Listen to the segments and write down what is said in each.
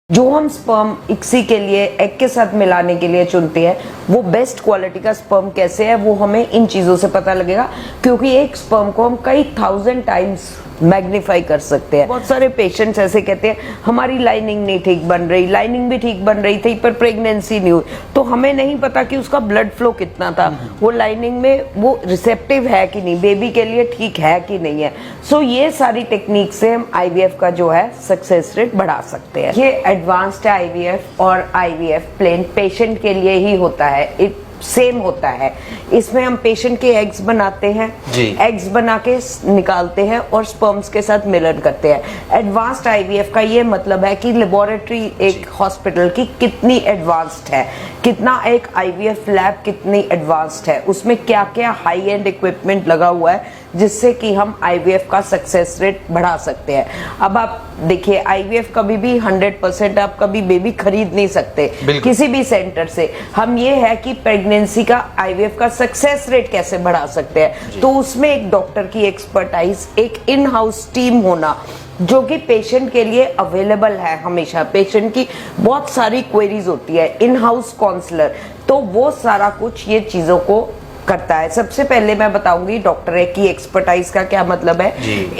जो हम sperm ICSI के लिए एग के साथ मिलाने के लिए चुनते हैं वो बेस्ट क्वालिटी का स्पर्म कैसे है वो हमें इन चीजों से पता लगेगा, क्योंकि एक स्पर्म को हम कई 1000 टाइम्स मैग्नीफाई कर सकते हैं। बहुत सारे पेशेंट्स ऐसे कहते हैं हमारी लाइनिंग नहीं ठीक बन रही, लाइनिंग भी ठीक बन रही थी पर प्रेगनेंसी नहीं हुई, तो हमें नहीं पता कि उसका ब्लड फ्लो कितना था, वो लाइनिंग में वो रिसेप्टिव है कि नहीं, बेबी के लिए ठीक है कि नहीं है। सो ये सारी टेक्निक से हम आईवीएफ का जो है सक्सेस रेट बढ़ा सकते हैं। ये एडवांस्ड आईवीएफ और आईवीएफ प्लेन पेशेंट के लिए ही होता है, सेम होता है। इसमें हम पेशेंट के एग्स बनाते हैं, एग्स बना के निकालते हैं और स्पर्म्स के साथ मिलन करते हैं। एडवांस्ड आईवीएफ का ये मतलब है कि लेबोरेटरी एक हॉस्पिटल की कितनी एडवांस्ड है, कितना एक आईवीएफ लैब कितनी एडवांस्ड है, उसमें क्या क्या हाई एंड इक्विपमेंट लगा हुआ है जिससे कि हम आईवीएफ का सक्सेस रेट बढ़ा सकते हैं। अब आप देखिए आईवीएफ कभी भी 100% आप कभी बेबी खरीद नहीं सकते किसी भी सेंटर से। हम ये है कि प्रेगनेंसी का आईवीएफ का सक्सेस रेट कैसे बढ़ा सकते हैं, तो उसमें एक डॉक्टर की एक्सपर्टाइज, एक इन हाउस टीम होना जो कि पेशेंट के लिए अवेलेबल है। हमेशा पेशेंट की बहुत सारी क्वेरीज होती है, इन हाउस काउंसलर, तो वो सारा कुछ ये चीजों को करता है। सबसे पहले मैं बताऊंगी डॉक्टर की एक्सपर्टाइज का क्या मतलब है।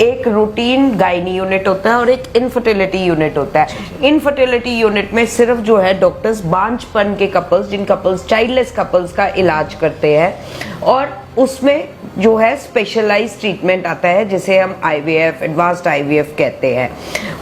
एक रूटीन गायनी यूनिट होता है और एक इनफर्टिलिटी यूनिट होता है। इनफर्टिलिटी यूनिट में सिर्फ जो है डॉक्टर्स बांझपन के कपल्स, जिन कपल्स चाइल्डलेस कपल्स का इलाज करते हैं, और उसमें जो है स्पेशलाइज्ड ट्रीटमेंट आता है जिसे हम आईवीएफ, एडवांस्ड आईवीएफ कहते हैं।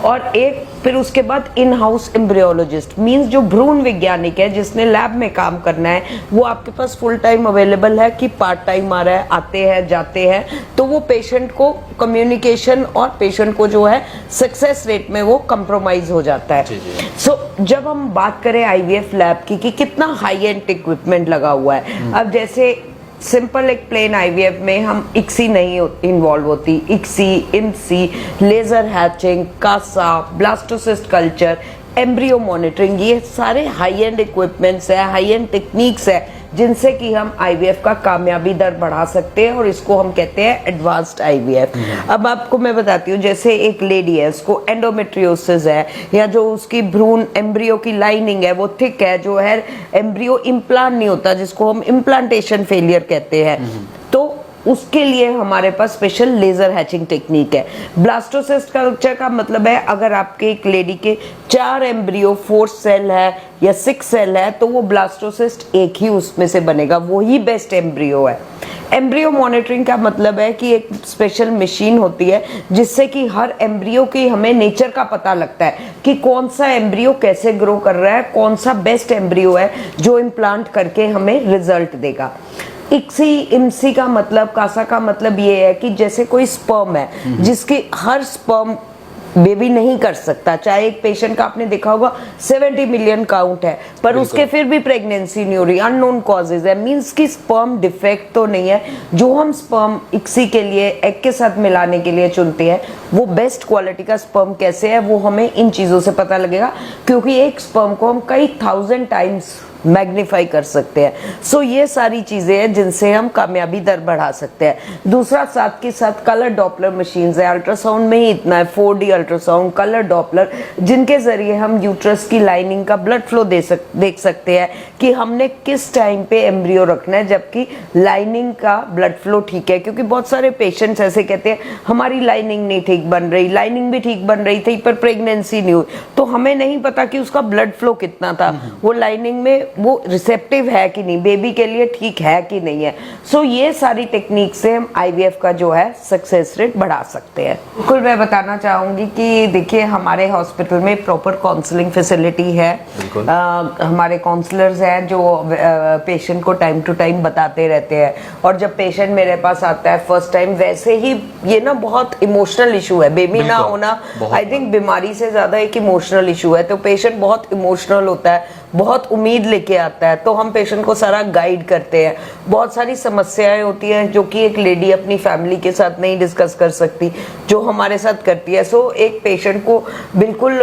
और एक फिर उसके बाद इन हाउस एम्ब्रियोलॉजिस्ट मींस जो भ्रूण वैज्ञानिक है जिसने लैब में काम करना है, वो आपके पास फुल टाइम अवेलेबल है कि पार्ट टाइम आ रहा है, आते हैं जाते हैं, तो वो पेशेंट को कम्युनिकेशन और पेशेंट को जो है सक्सेस रेट में वो कंप्रोमाइज हो जाता है। सो जब हम बात करें आईवीएफ लैब की कि कितना हाई एंड इक्विपमेंट लगा हुआ है, अब जैसे सिंपल एक प्लेन आईवीएफ में हम इक्सी नहीं इन्वॉल्व होती, ICSI, IMSI, laser hatching, CASA, blastocyst culture, embryo monitoring, ये सारे हाई एंड इक्विपमेंट्स है, हाई एंड टेक्निक्स है जिनसे कि हम आईवीएफ का कामयाबी दर बढ़ा सकते हैं, और इसको हम कहते हैं एडवांस्ड आईवीएफ। अब आपको मैं बताती हूँ, जैसे एक लेडी है, उसको एंडोमेट्रियोसिस है, या जो उसकी भ्रूण एम्ब्रियो की लाइनिंग है वो थिक है, जो है एम्ब्रियो इम्प्लांट नहीं होता, जिसको हम इम्प्लांटेशन फेलियर कहते हैं, तो उसके लिए हमारे पास स्पेशल लेजर हैचिंग टेक्निक है। ब्लास्टोसिस्ट कल्चर का मतलब है अगर आपके एक लेडी के 4 एम्ब्रियो 4 सेल है या 6 सेल है, तो वो ब्लास्टोसिस्ट एक ही उसमें से बनेगा, वो ही बेस्ट एम्ब्रियो है। एम्ब्रियो मॉनिटरिंग का मतलब है कि एक स्पेशल मशीन होती है जिससे कि हर एम्ब्रियो की हमें नेचर का पता लगता है कि कौन सा एम्ब्रियो कैसे ग्रो कर रहा है, कौन सा बेस्ट एम्ब्रियो है जो इम्प्लांट करके हमें रिजल्ट देगा। इक्सी, इमसी का मतलब, कासा का मतलब ये है कि जैसे कोई स्पर्म है जिसकी हर स्पर्म बेबी नहीं कर सकता, चाहे एक पेशेंट का आपने देखा होगा 70 मिलियन काउंट है पर उसके फिर भी प्रेगनेंसी नहीं हो रही, अननोन कॉजेज है, मींस की स्पर्म डिफेक्ट तो नहीं है। जो हम स्पर्म इक्सी के लिए एग के साथ मिलाने के लिए चुनते हैं वो बेस्ट क्वालिटी का स्पर्म कैसे है वो हमें इन चीजों से पता लगेगा, क्योंकि एक स्पर्म को हम कई 1000 टाइम्स मैग्नीफाई कर सकते हैं। सो ये सारी चीजें हैं जिनसे हम कामयाबी दर बढ़ा सकते हैं। दूसरा साथ के साथ कलर डॉपलर मशीन्स है, अल्ट्रासाउंड में ही इतना है, 4D अल्ट्रासाउंड, कलर डॉपलर, जिनके जरिए हम यूट्रस की लाइनिंग का ब्लड फ्लो देख सकते हैं कि हमने किस टाइम पे एम्ब्रियो रखना है जबकि लाइनिंग का ब्लड फ्लो ठीक है। क्योंकि बहुत सारे पेशेंट्स ऐसे कहते हैं हमारी लाइनिंग नहीं ठीक बन रही, लाइनिंग भी ठीक बन रही थी पर प्रेगनेंसी नहीं हुई, तो हमें नहीं पता कि उसका ब्लड फ्लो कितना था, वो लाइनिंग में वो रिसेप्टिव है कि नहीं, बेबी के लिए ठीक है कि नहीं है। सो ये सारी टेक्निक से हम आईवीएफ का जो है सक्सेस रेट बढ़ा सकते हैं। बिल्कुल मैं बताना चाहूंगी कि देखिए हमारे हॉस्पिटल में प्रॉपर काउंसलिंग फैसिलिटी है। हमारे काउंसलर्स हैं जो पेशेंट को टाइम टू टाइम बताते रहते हैं, और जब पेशेंट मेरे पास आता है फर्स्ट टाइम, वैसे ही ये ना बहुत इमोशनल इशू है, बेबी ना होना आई थिंक बीमारी से ज्यादा एक इमोशनल इशू है, तो पेशेंट बहुत इमोशनल होता है, बहुत उम्मीद लेके आता है, तो हम पेशेंट को सारा गाइड करते हैं। बहुत सारी समस्याएं होती हैं जो कि एक लेडी अपनी फैमिली के साथ नहीं डिस्कस कर सकती, जो हमारे साथ करती है। सो एक पेशेंट को बिल्कुल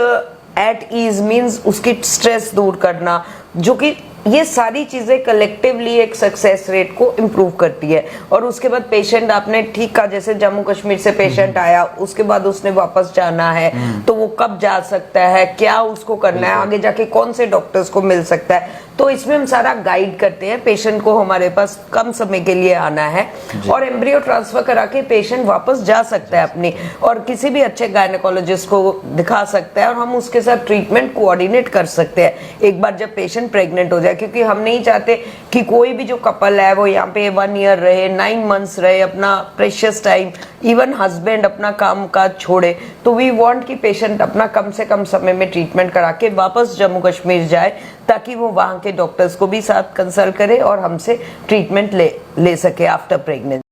एट ईज मीन्स उसकी स्ट्रेस दूर करना, जो कि ये सारी चीजें कलेक्टिवली एक सक्सेस रेट को इम्प्रूव करती है। और उसके बाद पेशेंट आपने ठीक कहा, जैसे जम्मू कश्मीर से पेशेंट आया, उसके बाद उसने वापस जाना है, तो वो कब जा सकता है, क्या उसको करना है, आगे जाके कौन से डॉक्टर्स को मिल सकता है, तो इसमें हम सारा गाइड करते हैं। पेशेंट को हमारे पास कम समय के लिए आना है और एम्ब्रियो ट्रांसफर करा के पेशेंट वापस जा सकता है अपनी, और किसी भी अच्छे गायनेकोलॉजिस्ट को दिखा सकता है और हम उसके साथ ट्रीटमेंट कोऑर्डिनेट कर सकते हैं एक बार जब पेशेंट प्रेग्नेंट हो जाए। क्योंकि हम नहीं चाहते कि कोई भी जो कपल है वो यहाँ पे 1 ईयर रहे, 9 मंथ्स रहे, अपना प्रेशियस टाइम, इवन हस्बैंड अपना काम काज छोड़े। तो वी वांट कि पेशेंट अपना कम से कम समय में ट्रीटमेंट करा के वापस जम्मू कश्मीर जाए, ताकि वो वहाँ के डॉक्टर्स को भी साथ कंसल्ट करे और हमसे ट्रीटमेंट ले सके आफ्टर प्रेगनेंसी।